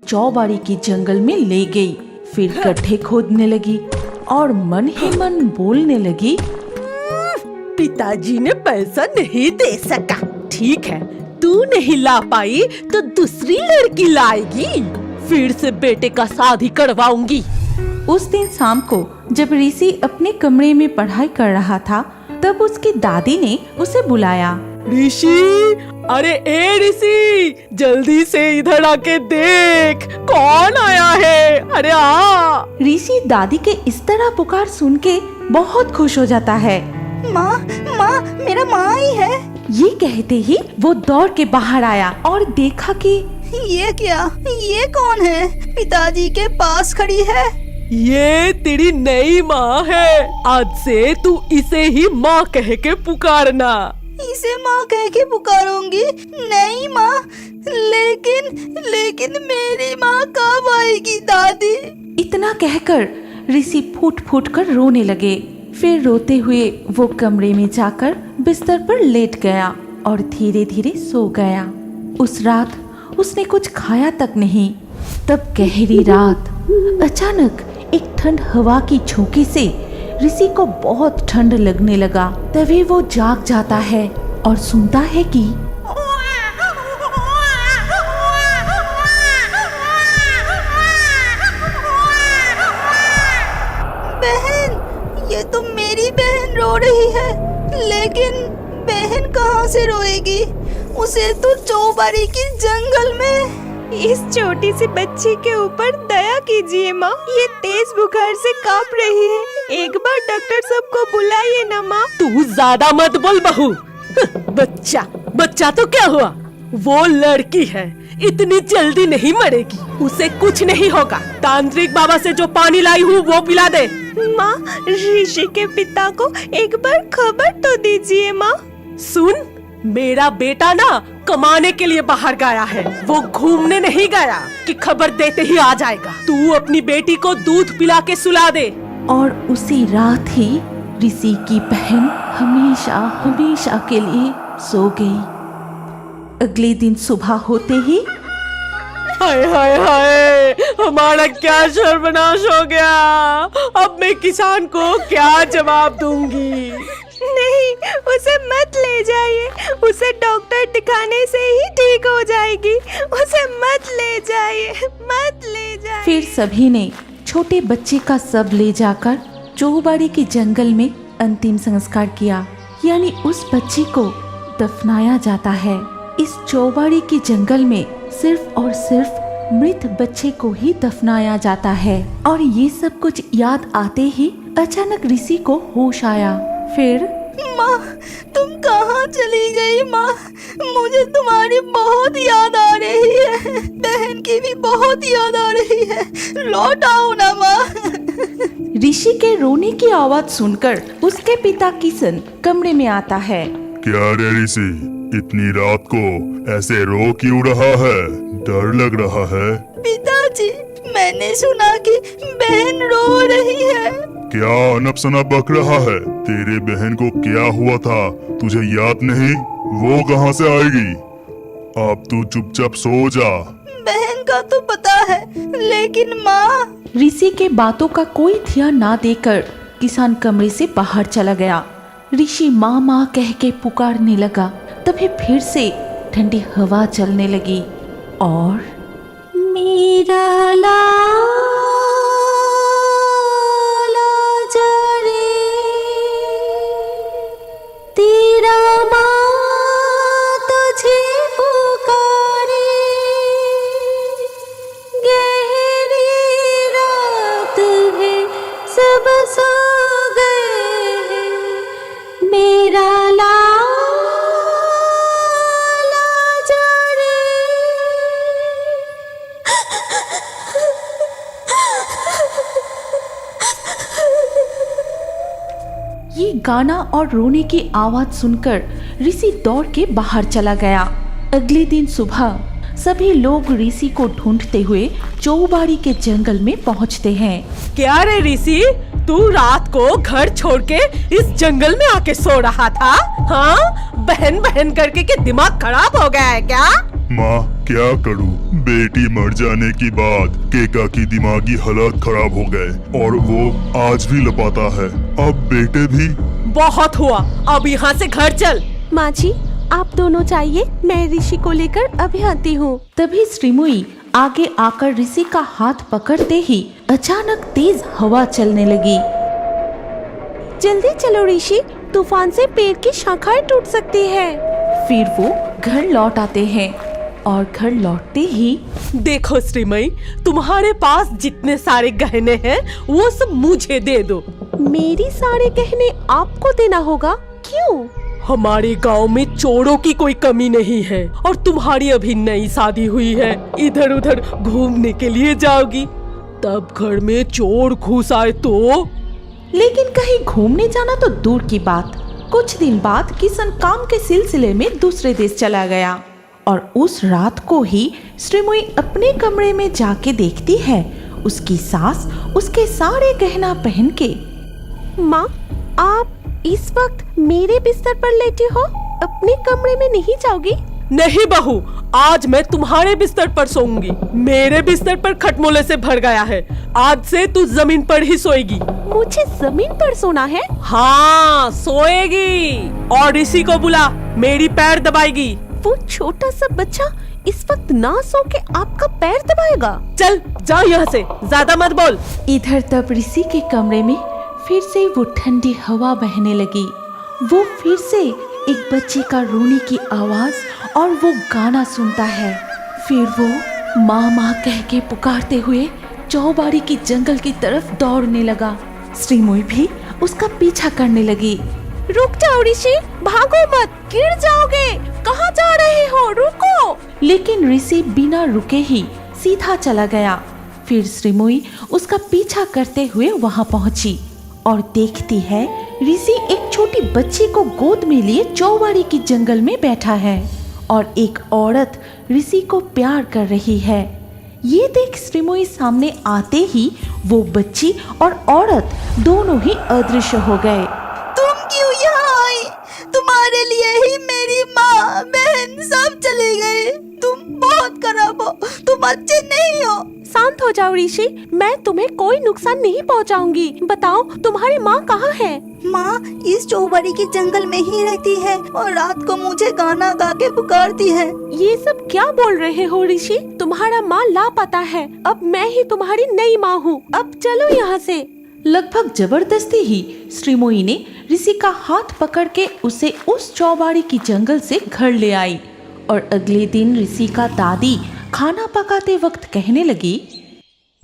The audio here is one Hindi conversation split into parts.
चौबाड़ी के जंगल में ले गई। फिर गड्ढे खोदने लगी और मन ही मन बोलने लगी, पिताजी ने पैसा नहीं दे सका। ठीक है, तू नहीं ला पाई तो दूसरी लड़की लाएगी। फिर से बेटे का शादी करवाऊंगी। उस दिन शाम को जब ऋषि अपने कमरे में पढ़ाई कर रहा था, तब उसकी दादी ने उसे बुलाया। ऋषि, अरे ए ऋषि, जल्दी से इधर आके देख कौन आया है। अरे आ। ऋषि दादी के इस तरह पुकार सुन के बहुत खुश हो जाता है। माँ, माँ, मेरा माँ ही है। ये कहते ही वो दौड़ के बाहर आया और देखा कि ये क्या, ये कौन है? पिताजी के पास खड़ी है। ये तेरी नई माँ है। आज से तू इसे ही माँ कह के पुकारना। इसे माँ कह के पुकारूंगी? नहीं माँ, लेकिन मेरी माँ कब आएगी दादी? इतना कहकर ऋषि फूट फूट कर रोने लगे। फिर रोते हुए वो कमरे में जाकर बिस्तर पर लेट गया और धीरे धीरे सो गया। उस रात उसने कुछ खाया तक नहीं। तब गहरी रात अचानक एक ठंड हवा की झोंके से ऋषि को बहुत ठंड लगने लगा। तभी वो जाग जाता है और सुनता है कि बहन, ये तो मेरी बहन रो रही है। लेकिन बहन कहाँ से रोएगी? उसे तो चौबाड़ी के जंगल में। इस छोटी सी बच्ची के ऊपर दया कीजिए माँ, ये तेज बुखार से कांप रही है। एक बार डॉक्टर साहब को बुलाइए ना माँ। तू ज्यादा मत बोल बहू। बच्चा तो क्या हुआ? वो लड़की है, इतनी जल्दी नहीं मरेगी। उसे कुछ नहीं होगा। तांत्रिक बाबा से जो पानी लाई हूँ वो पिला दे। माँ, ऋषि के पिता को एक बार खबर तो दीजिए माँ। सुन, मेरा बेटा ना कमाने के लिए बाहर गया है। वो घूमने नहीं गया कि खबर देते ही आ जाएगा। तू अपनी बेटी को दूध पिला के सुला दे। और उसी रात ही ऋषि की बहन हमेशा हमेशा के लिए सो गई। अगले दिन सुबह होते ही हाय हाय हाय, हमारा क्या सर्वनाश हो गया। अब मैं किसान को क्या जवाब दूंगी? नहीं, उसे मत ले जाइए। उसे डॉक्टर दिखाने से ही ठीक हो जाएगी। उसे मत ले जाइए, मत ले जाइए। फिर सभी ने छोटे बच्चे का शव ले जाकर चौबाड़ी के जंगल में अंतिम संस्कार किया। यानी उस बच्ची को दफनाया जाता है। इस चौबाड़ी के जंगल में सिर्फ और सिर्फ मृत बच्चे को ही दफनाया जाता है। और ये सब कुछ याद आते ही अचानक ऋषि को होश आया। फिर माँ, तुम कहाँ चली गई माँ? मुझे तुम्हारी बहुत याद आ रही है। बहन की भी बहुत याद आ रही है। लौट आओ ना माँ। ऋषि के रोने की आवाज सुनकर उसके पिता किशन कमरे में आता है। क्या रे ऋषि, इतनी रात को ऐसे रो क्यों रहा है? डर लग रहा है? पिताजी, मैंने सुना कि बहन रो रही है। क्या अनपसना बक रहा है? तेरे बहन को क्या हुआ था, तुझे याद नहीं? वो कहाँ से आएगी? अब तू चुपचाप सो जा। बहन का तो पता है, लेकिन माँ। ऋषि के बातों का कोई ध्यान ना देकर किसान कमरे से बाहर चला गया। ऋषि माँ माँ कह के पुकारने लगा। तभी फिर से ठंडी हवा चलने लगी और मेरा ये गाना और रोने की आवाज सुनकर ऋषि दौड़ के बाहर चला गया। अगले दिन सुबह सभी लोग ऋषि को ढूंढते हुए चौबाड़ी के जंगल में पहुंचते हैं। क्या रे ऋषि, तू रात को घर छोड़ के इस जंगल में आके सो रहा था? हाँ, बहन बहन करके के दिमाग खराब हो गया है क्या? माँ, क्या करूँ? बेटी मर जाने के बाद केका की दिमागी हालत खराब हो गए और वो आज भी लपाता है। अब बेटे भी। बहुत हुआ, अब यहाँ से घर चल। माँ जी, आप दोनों चाहिए, मैं ऋषि को लेकर अभी आती हूँ। तभी श्रीमुई आगे आकर ऋषि का हाथ पकड़ते ही अचानक तेज हवा चलने लगी। जल्दी चलो ऋषि, तूफान से पेड़ की शाखाएं टूट सकती है। फिर वो घर लौट आते हैं और घर लौटते ही देखो श्रीमई, तुम्हारे पास जितने सारे गहने हैं वो सब मुझे दे दो। मेरी सारे गहने आपको देना होगा? क्यों? हमारे गांव में चोरों की कोई कमी नहीं है और तुम्हारी अभी नई शादी हुई है, इधर उधर घूमने के लिए जाओगी, तब घर में चोर घुस आए तो? लेकिन कहीं घूमने जाना तो दूर की बात। कुछ दिन बाद किशन काम के सिलसिले में दूसरे देश चला गया और उस रात को ही श्रीमुई अपने कमरे में जाके देखती है उसकी सास उसके सारे गहना पहन के। माँ, आप इस वक्त मेरे बिस्तर पर लेटी हो, अपने कमरे में नहीं जाओगी? नहीं बहू, आज मैं तुम्हारे बिस्तर पर सोऊंगी। मेरे बिस्तर पर खटमोले से भर गया है। आज से तू जमीन पर ही सोएगी। मुझे जमीन पर सोना है? हाँ, सोएगी। और ऋषि को बुला, मेरी पैर दबाएगी। वो छोटा सा बच्चा इस वक्त ना सो के आपका पैर दबाएगा? चल जाओ यहाँ से, ज्यादा मत बोल। इधर तब ऋषि के कमरे में फिर से वो ठंडी हवा बहने लगी। वो फिर से एक बच्चे का रोने की आवाज और वो गाना सुनता है। फिर वो माँ माँ कह के पुकारते हुए चौबाड़ी की जंगल की तरफ दौड़ने लगा। श्रीमुई भी उसका पीछा करने लगी। रुक जाओ ऋषि, भागो मत, गिर जाओगे। कहाँ जा रहे हो? रुको। लेकिन ऋषि बिना रुके ही सीधा चला गया। फिर श्रीमुई उसका पीछा करते हुए वहां पहुंची और देखती है ऋषि एक छोटी बच्ची को गोद में लिए चौबाड़ी की जंगल में बैठा है और एक औरत ऋषि को प्यार कर रही है। ये देख श्रीमुई सामने आते ही वो बच्ची और औरत दोनों ही अदृश्य हो गए। तुम क्यों यहाँ आई? तुम्हारे लिए ही मेरी माँ बहन सब चले गए। तुम बहुत खराब हो, तुम अच्छे नहीं हो। शांत हो जाओ ऋषि, मैं तुम्हें कोई नुकसान नहीं पहुंचाऊंगी। बताओ, तुम्हारी माँ कहाँ है? माँ इस चौबाड़ी के जंगल में ही रहती है और रात को मुझे गाना गा के पुकारती है। ये सब क्या बोल रहे हो ऋषि? तुम्हारा माँ लापता है। अब मैं ही तुम्हारी नई माँ हूँ। अब चलो यहाँ से। लगभग जबरदस्ती ही श्रीमुई ने ऋषि का हाथ पकड़ के उसे उस चौबाड़ी की जंगल से घर ले आई और अगले दिन ऋषि का दादी खाना पकाते वक्त कहने लगी,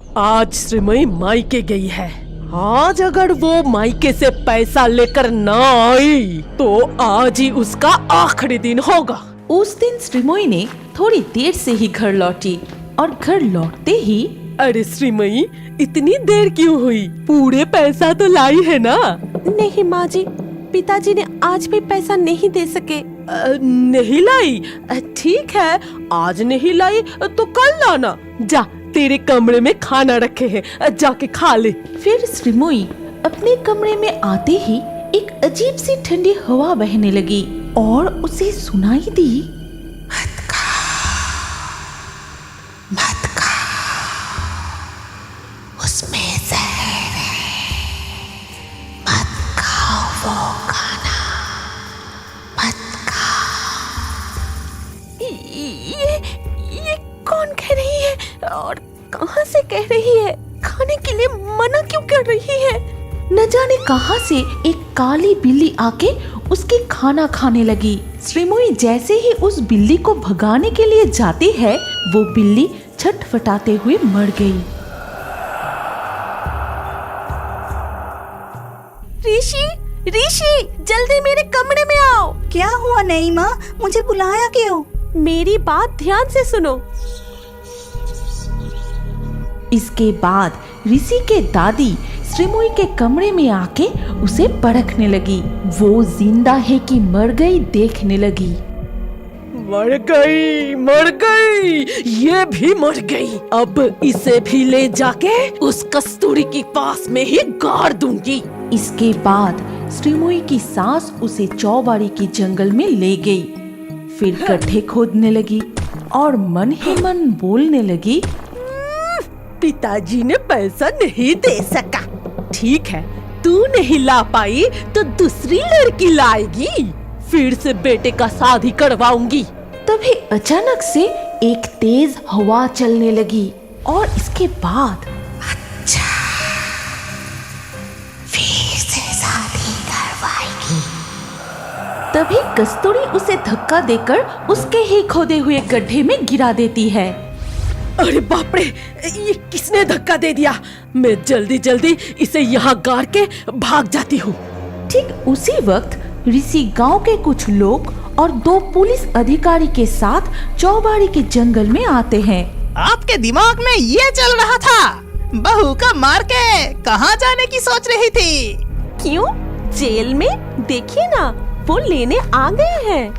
आज श्रीमई मायके गई है। आज अगर वो मायके से पैसा लेकर ना आई तो आज ही उसका आखिरी दिन होगा। उस दिन श्रीमुई ने थोड़ी देर से ही घर लौटी और घर लौटते ही अरे श्रीमई, इतनी देर क्यों हुई? पूरे पैसा तो लाई है ना? नहीं माँ जी, पिताजी ने आज भी पैसा नहीं दे सके। नहीं लाई? ठीक है, आज नहीं लाई तो कल लाना। जा, तेरे कमरे में खाना रखे हैं, जाके खा ले। फिर श्रीमुई अपने कमरे में आते ही एक अजीब सी ठंडी हवा बहने लगी और उसे सुनाई दी, उसमें जहर है, मत खाओ वो खाना, मत खाओ। ये कौन कह रही है और कहाँ से कह रही है? खाने के लिए मना क्यों कर रही है? न जाने कहां से एक काली बिल्ली आके उसके खाना खाने लगी। श्रीमुई जैसे ही उस बिल्ली को भगाने के लिए जाती है, वो बिल्ली छटपटाते हुए मर गई। ऋषि, ऋषि, जल्दी मेरे कमरे में आओ। क्या हुआ नई माँ? मुझे बुलाया क्यों? मेरी बात ध्यान से सुनो। इसके बाद ऋषि के दादी श्रीमुई के कमरे में आके उसे परखने लगी। वो जिंदा है कि मर गई देखने लगी। मर गई, मर गई, ये भी मर गई। अब इसे भी ले जाके उस कस्तूरी के पास में ही गाड़ दूंगी। इसके बाद श्रीमुई की सास उसे चौबाड़ी की जंगल में ले गई। फिर गड्ढे खोदने लगी और मन ही मन बोलने लगी, पिताजी ने पैसा नहीं दे सका। ठीक है, तू नहीं ला पाई तो दूसरी लड़की लाएगी, फिर से बेटे का शादी करवाऊंगी। तभी अचानक से एक तेज हवा चलने लगी और इसके बाद तभी कस्तूरी उसे धक्का देकर उसके ही खोदे हुए गड्ढे में गिरा देती है। अरे बाप रे, ये किसने धक्का दे दिया? मैं जल्दी जल्दी इसे यहाँ गाड़ के भाग जाती हूँ। ठीक उसी वक्त ऋषि गांव के कुछ लोग और 2 पुलिस अधिकारी के साथ चौबाड़ी के जंगल में आते हैं। आपके दिमाग में ये चल रहा था, बहू का मार के कहाँ जाने की सोच रही थी? क्यों? जेल में देखिए ना, वो लेने आ गए हैं।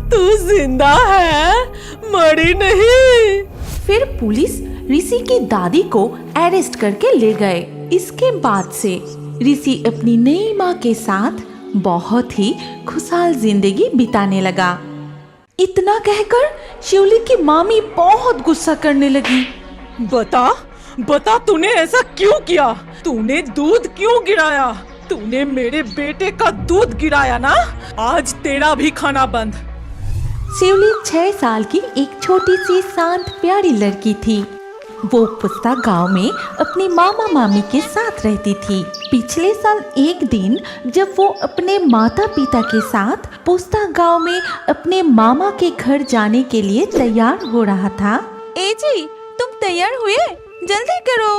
तू जिंदा है, मरी नहीं। फिर पुलिस ऋषि की दादी को अरेस्ट करके ले गए। इसके बाद से ऋषि अपनी नई माँ के साथ बहुत ही खुशहाल जिंदगी बिताने लगा। इतना कहकर शिवली की मामी बहुत गुस्सा करने लगी। बता तूने ऐसा क्यों किया? तूने दूध क्यों गिराया? तूने मेरे बेटे का दूध गिराया ना, आज तेरा भी खाना बंद। शिवली 6 साल की एक छोटी सी शांत प्यारी लड़की थी। वो पुस्ता गांव में अपनी मामा मामी के साथ रहती थी। पिछले साल एक दिन जब वो अपने माता पिता के साथ पुस्ता गांव में अपने मामा के घर जाने के लिए तैयार हो रहा था। ए जी, तुम तैयार हुए? जल्दी करो।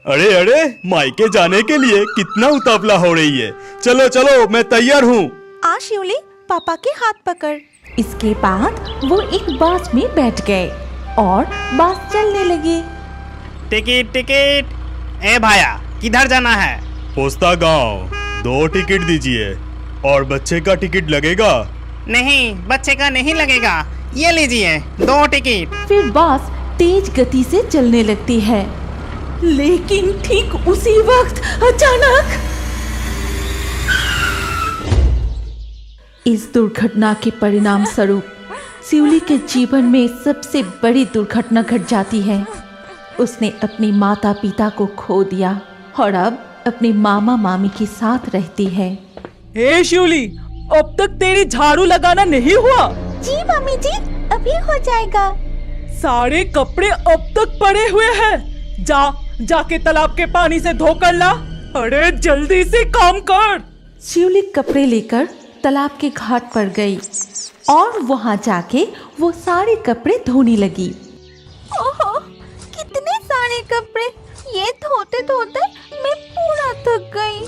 अरे मायके जाने के लिए कितना उतावला हो रही है। चलो चलो, मैं तैयार हूँ। आ शिवली, पापा के हाथ पकड़। इसके बाद वो एक बस में बैठ गए और बस चलने लगी। Ticket ticket. ए भाया, किधर जाना है? पोस्ता गांव। 2 टिकट दीजिए। और बच्चे का टिकट लगेगा? नहीं, बच्चे का नहीं लगेगा। ये लीजिए 2 टिकट। फिर बस तेज गति से चलने लगती है, लेकिन ठीक उसी वक्त अचानक इस दुर्घटना के परिणाम स्वरूप शिवली के जीवन में सबसे बड़ी दुर्घटना घट जाती है। उसने अपनी माता पिता को खो दिया और अब अपने मामा मामी के साथ रहती है। हे शिवली, अब तक तेरी झाड़ू लगाना नहीं हुआ? जी मम्मी जी, अभी हो जाएगा। सारे कपड़े अब तक पड़े हुए हैं। जाके तालाब के पानी से धोकर ला। अरे जल्दी से काम कर। शिवली कपड़े लेकर तालाब के घाट पर गई और वहां जाके वो सारे कपड़े धोने लगी। ओहो, कितने सारे कपड़े! ये धोते धोते मैं पूरा थक गई।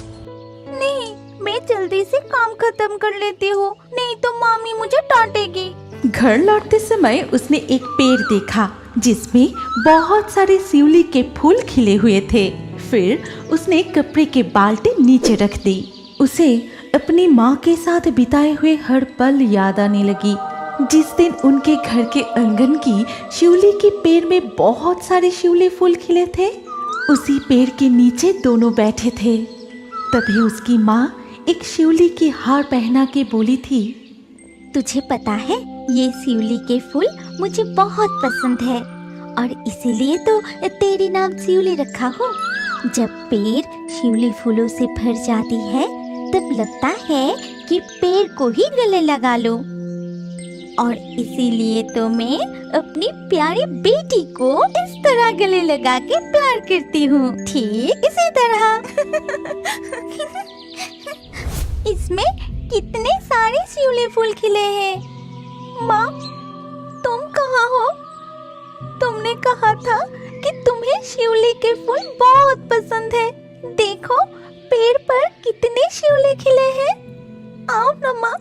नहीं, मैं जल्दी से काम खत्म कर लेती हूँ, नहीं तो मामी मुझे डांटेगी। घर लौटते समय उसने एक पेड़ देखा जिसमें बहुत सारे शिवली के फूल खिले हुए थे। फिर उसने कपड़े के बाल्टी नीचे रख दी। उसे अपनी माँ के साथ बिताए हुए हर पल याद आने लगी। जिस दिन उनके घर के आंगन की शिवली के पेड़ में बहुत सारे शिवली फूल खिले थे, उसी पेड़ के नीचे दोनों बैठे थे। तभी उसकी माँ एक शिवली की हार पहना के बोली थी, तुझे पता है, ये शिवली के फूल मुझे बहुत पसंद है और इसीलिए तो तेरी नाम शिवली रखा हूँ। जब पेड़ शिवली फूलों से भर जाती है तब लगता है कि पेड़ को ही गले लगा लो, और इसीलिए तो मैं अपनी प्यारी बेटी को इस तरह गले लगा के प्यार करती हूँ, ठीक इसी तरह। इसमें कितने सारे शिवली फूल खिले हैं। माँ, तुम कहाँ हो? तुमने कहा था कि तुम्हें शिवली के फूल बहुत पसंद है। देखो, पेड़ पर कितने शिवली खिले हैं। आओ ना माँ,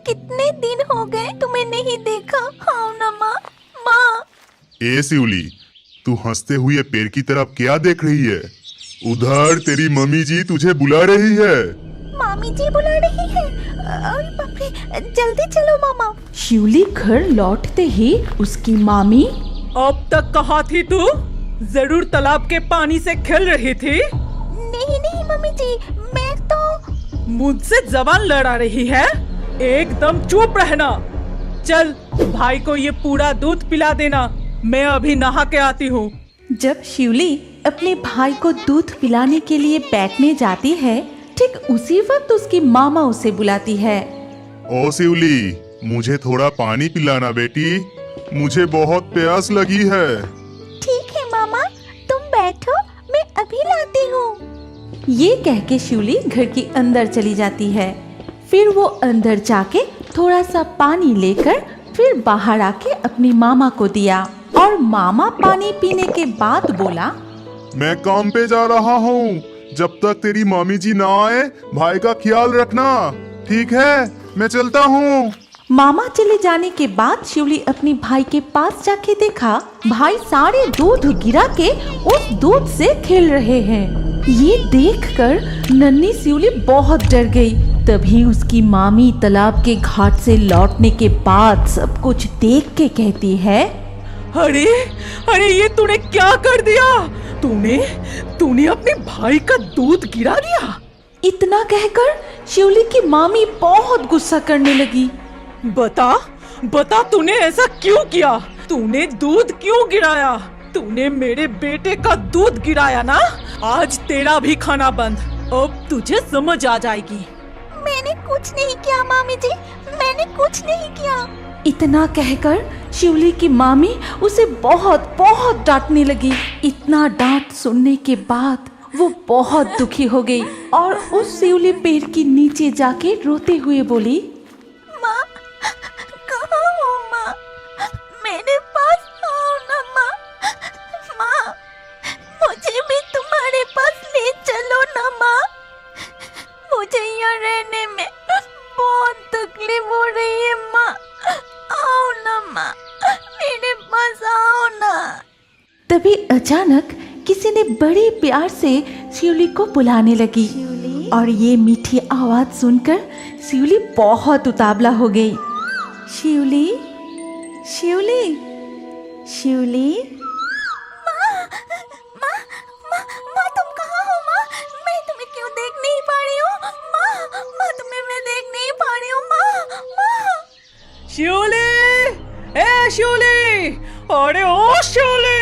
कितने दिन हो गए तुम्हें नहीं देखा। आओ ना माँ। माँ। ए शिवली, तू हंसते हुए पेड़ की तरफ क्या देख रही है? उधर तेरी मम्मी जी तुझे बुला रही है। मामी जी बुला रही है। अरे बाप रे, जल्दी चलो मामा। शिवली घर लौटते ही उसकी मामी, अब तक कहाँ थी तू? जरूर तालाब के पानी से खेल रही थी। नहीं नहीं मम्मी जी, मैं तो। मुझसे जबान लड़ा रही है? एकदम चुप रहना। चल भाई को ये पूरा दूध पिला देना, मैं अभी नहा के आती हूँ। जब शिवली अपने भाई को दूध पिलाने के लिए बैठने जाती है, ठीक उसी वक्त उसकी मामा उसे बुलाती है। ओ शिवली, मुझे थोड़ा पानी पिलाना बेटी, मुझे बहुत प्यास लगी है। ठीक है मामा, तुम बैठो, मैं अभी लाती हूँ। ये कह के शिवली घर के अंदर चली जाती है। फिर वो अंदर जाके थोड़ा सा पानी लेकर फिर बाहर आके अपनी मामा को दिया और मामा पानी पीने के बाद बोला, मैं काम पे जा रहा हूँ, जब तक तेरी मामी जी ना आए भाई का ख्याल रखना, ठीक है? मैं चलता हूँ। मामा चले जाने के बाद शिवली अपने भाई के पास जाके देखा भाई सारे दूध गिरा के उस दूध से खेल रहे हैं। ये देखकर नन्ही शिवली बहुत डर गई। तभी उसकी मामी तालाब के घाट से लौटने के बाद सब कुछ देख के कहती है, अरे अरे ये तूने क्या कर दिया? तूने अपने भाई का दूध गिरा दिया। इतना कहकर शिवली की मामी बहुत गुस्सा करने लगी। बता तूने ऐसा क्यों किया? तूने दूध क्यों गिराया? तूने मेरे बेटे का दूध गिराया ना? आज तेरा भी खाना बंद, अब तुझे समझ आ जाएगी। मैंने कुछ नहीं किया मामी जी, मैंने कुछ नहीं किया। इतना कहकर शिवली की मामी उसे बहुत बहुत डांटने लगी। इतना डांट सुनने के बाद वो बहुत दुखी हो गई और उस शिवली पेड़ के नीचे जाके रोते हुए बोली, माँ, कहाँ हो माँ? मेरे पास आओ ना माँ। माँ, मुझे भी तुम्हारे पास ले चलो ना माँ। मुझे यहाँ रहने में बहुत तकलीफ हो रही है माँ। आओ ना माँ, मेरे पास आओ ना। तभी अचानक किसी ने बड़े प्यार से शिवली को बुलाने लगी और ये मीठी आवाज सुनकर शिवली बहुत उतावला हो गई। शिवली, शिवली, शिवली। माँ, तुम कहाँ हो माँ? मैं तुम्हें क्यों देख नहीं पा रही हूँ? माँ, तुम्हें मैं देख नहीं पा रही हूँ माँ। शिवली, ए शिवली, अरे ओ शिवली।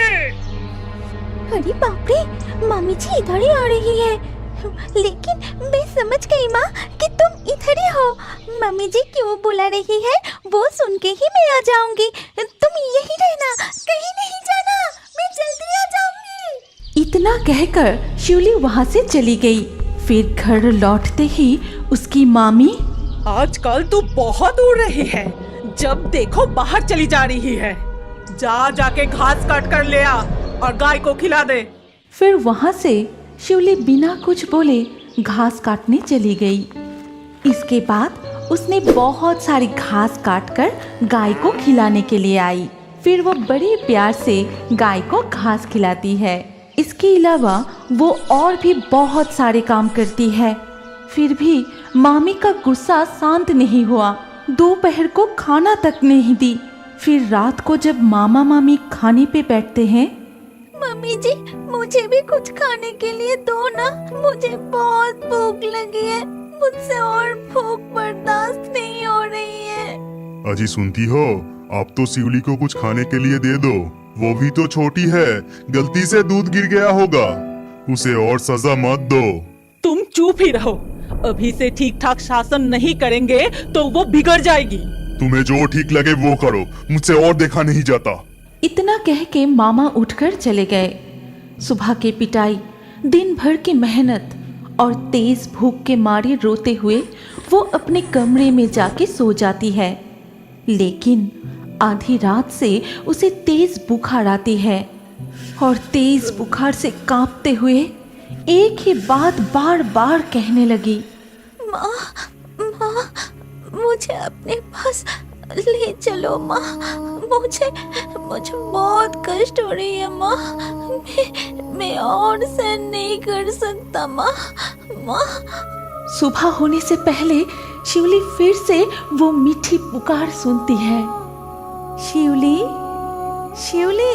अरे बाप रे, मम्मी जी इधर ही आ रही है। लेकिन मैं समझ गई माँ कि तुम इधर ही हो। मम्मी जी क्यों बुला रही है वो सुन के ही मैं आ जाऊंगी। तुम यही रहना, कहीं नहीं जाना, मैं जल्दी आ जाऊंगी। इतना कहकर शिवली वहाँ से चली गई। फिर घर लौटते ही उसकी मामी, आजकल तू बहुत उड़ रही है, जब देखो बाहर चली जा रही है। जाके घास काट कर ले आ और गाय को खिला दे। फिर वहाँ से शिवली बिना कुछ बोले घास काटने चली गई। इसके बाद उसने बहुत सारी घास काटकर गाय को खिलाने के लिए आई। फिर वो बड़े प्यार से गाय को घास खिलाती है। इसके अलावा वो और भी बहुत सारे काम करती है। फिर भी मामी का गुस्सा शांत नहीं हुआ। दोपहर को खाना तक नहीं दी। फिर रात को जब मामा मामी खाने पे बैठते हैं, मम्मी जी मुझे भी कुछ खाने के लिए दो ना, मुझे बहुत भूख लगी है। मुझसे और भूख बर्दाश्त नहीं हो रही है। अजी सुनती हो, आप तो शिवली को कुछ खाने के लिए दे दो, वो भी तो छोटी है, गलती से दूध गिर गया होगा, उसे और सजा मत दो। तुम चुप ही रहो, अभी से ठीक ठाक शासन नहीं करेंगे तो वो बिगड़ जाएगी। तुम्हें जो ठीक लगे वो करो, मुझसे और देखा नहीं जाता। इतना कह के मामा उठकर चले गए। सुबह की पिटाई, दिन भर की मेहनत और तेज भूख के मारे रोते हुए वो अपने कमरे में जाके सो जाती है। लेकिन आधी रात से उसे तेज बुखार आती है और तेज बुखार से कांपते हुए एक ही बात बार बार कहने लगी, माँ, मुझे अपने पास ले चलो माँ। मुझे बहुत कष्ट हो रही है माँ। मैं और सहन नहीं कर सकता माँ। सुबह होने से पहले शिवली फिर से वो मीठी पुकार सुनती है, शिवली, शिवली,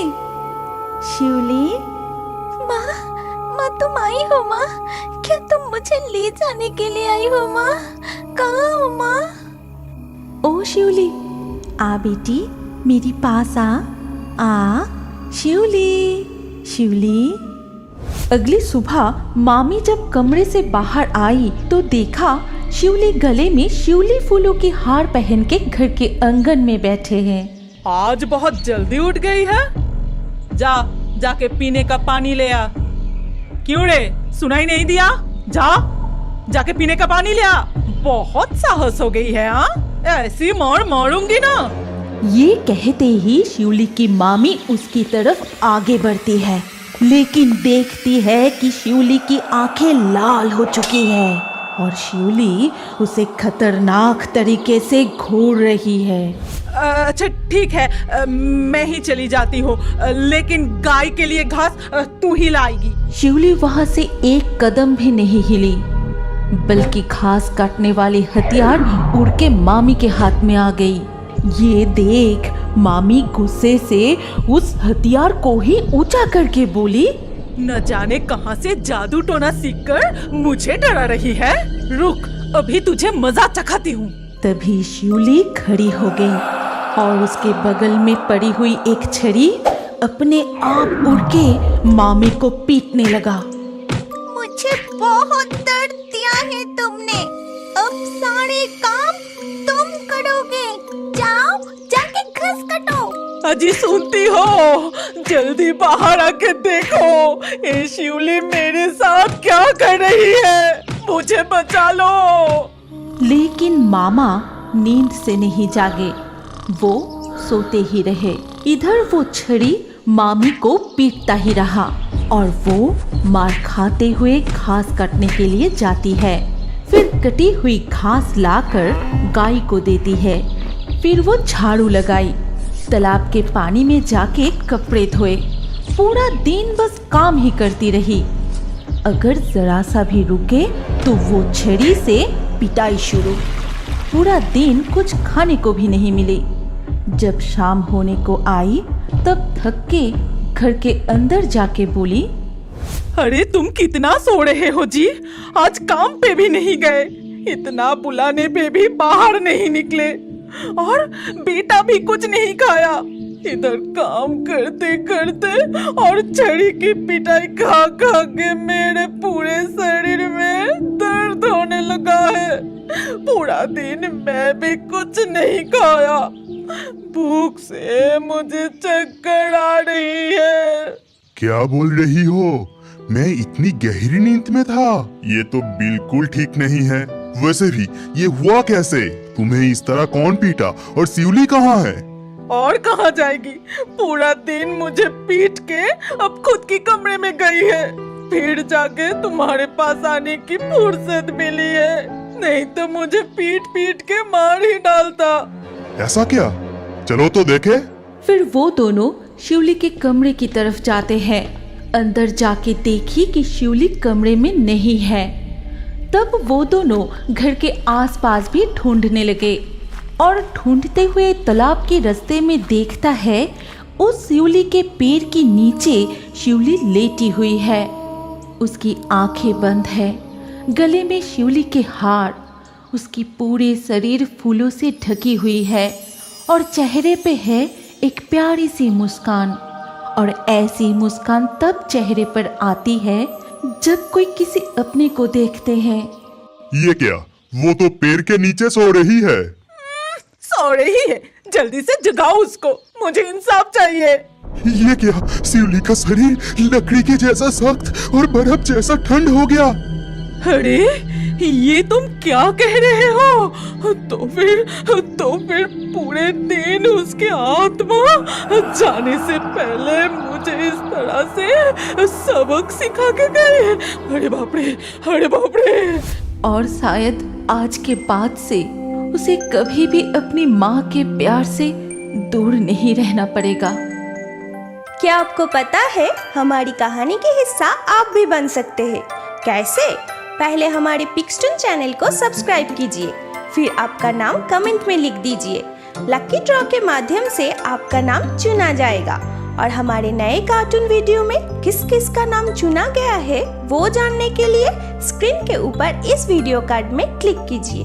शिवली। माँ तुम आई हो माँ? क्या तुम मुझे ले जाने के लिए आई हो माँ? कहाँ हो माँ? ओ शिवली, आ बेटी, मेरी पास आ शिवली, शिवली। अगली सुबह मामी जब कमरे से बाहर आई तो देखा शिवली गले में शिवली फूलों की हार पहन के घर के आंगन में बैठे हैं। आज बहुत जल्दी उठ गई है। जाके पीने का पानी ले आ। क्यों रे, सुनाई नहीं दिया? जाके पीने का पानी ले आ। बहुत साहस हो गई है। ऐसी मारूंगी ना। ये कहते ही शिवली की मामी उसकी तरफ आगे बढ़ती है, लेकिन देखती है कि शिवली की आंखें लाल हो चुकी है और शिवली उसे खतरनाक तरीके से घूर रही है। अच्छा ठीक है, मैं ही चली जाती हूँ, लेकिन गाय के लिए घास तू ही लाएगी। शिवली वहां से एक कदम भी नहीं हिली, बल्कि घास काटने वाली हथियार उड़ के मामी के हाथ में आ गई। ये देख मामी गुस्से से उस हथियार को ही ऊंचा करके बोली, न जाने कहां से जादू टोना सीखकर मुझे डरा रही है। रुक, अभी तुझे मजा चखाती हूँ। तभी शिवली खड़ी हो गई और उसके बगल में पड़ी हुई एक छड़ी अपने आप उड़ के मामी को पीटने लगा। मुझे बहुत दर्द दिया है तुमने, अब सारे काम तुम करोगे। जाओ, जाके घास काटो। अजी सुनती हो? जल्दी बाहर आके देखो, ये शिवली मेरे साथ क्या कर रही है। मुझे बचा लो। लेकिन मामा नींद से नहीं जागे, वो सोते ही रहे। इधर वो छड़ी मामी को पीटता ही रहा और वो मार खाते हुए घास काटने के लिए जाती है। फिर कटी हुई घास लाकर गाय को देती है। फिर वो झाड़ू लगाई, तालाब के पानी में जाके कपड़े धोए। पूरा दिन बस काम ही करती रही। अगर जरा सा भी रुके तो वो छड़ी से पिटाई शुरू। पूरा दिन कुछ खाने को भी नहीं मिले। जब शाम होने को आई तब थक के घर के अंदर जाके बोली, अरे तुम कितना सो रहे हो जी? आज काम पे भी नहीं गए, इतना बुलाने पे भी बाहर नहीं निकले और बेटा भी कुछ नहीं खाया। इधर काम करते करते और छड़ी की पिटाई खा खा के मेरे पूरे शरीर में दर्द होने लगा है। पूरा दिन मैं भी कुछ नहीं खाया, भूख से मुझे चक्कर आ रही है। क्या बोल रही हो? मैं इतनी गहरी नींद में था। ये तो बिल्कुल ठीक नहीं है। वैसे भी ये हुआ कैसे? तुम्हें इस तरह कौन पीटा और शिवली कहाँ है? और कहाँ जाएगी? पूरा दिन मुझे पीट के अब खुद की कमरे में गई है। फिर जाके तुम्हारे पास आने की फुर्सत मिली है, नहीं तो मुझे पीट पीट के मार ही डालता। ऐसा क्या? चलो तो देखे। फिर वो दोनों शिवली के कमरे की तरफ जाते हैं। अंदर जाके देखी कि शिवली कमरे में नहीं है। तब वो दोनों घर के आसपास भी ढूंढने लगे और ढूंढते हुए तालाब के रास्ते में देखता है उस शिवली के पैर के नीचे शिवली लेटी हुई है। उसकी आंखें बंद है, गले में शिवली के हार, उसकी पूरे शरीर फूलों से ढकी हुई है और चेहरे पे है एक प्यारी सी मुस्कान। और ऐसी मुस्कान तब चेहरे पर आती है जब कोई किसी अपने को देखते हैं। ये क्या? वो तो पैर के नीचे सो रही है। सो रही है? जल्दी से जगाओ उसको, मुझे इंसाफ चाहिए। ये क्या? शिवली का शरीर लकड़ी के जैसा सख्त और बर्फ जैसा ठंड हो गया। अरे ये तुम क्या कह रहे हो? तो फिर पूरे दिन उसकी आत्मा जाने से पहले मुझे इस तरह से सबक सिखा के गए। अरे बाप रे, अरे बाप रे। और शायद आज के बाद से उसे कभी भी अपनी माँ के प्यार से दूर नहीं रहना पड़ेगा। क्या आपको पता है हमारी कहानी के हिस्सा आप भी बन सकते हैं? कैसे? पहले हमारे पिक्सटून चैनल को सब्सक्राइब कीजिए, फिर आपका नाम कमेंट में लिख दीजिए। लकी ड्रॉ के माध्यम से आपका नाम चुना जाएगा और हमारे नए कार्टून वीडियो में किस किस का नाम चुना गया है वो जानने के लिए स्क्रीन के ऊपर इस वीडियो कार्ड में क्लिक कीजिए।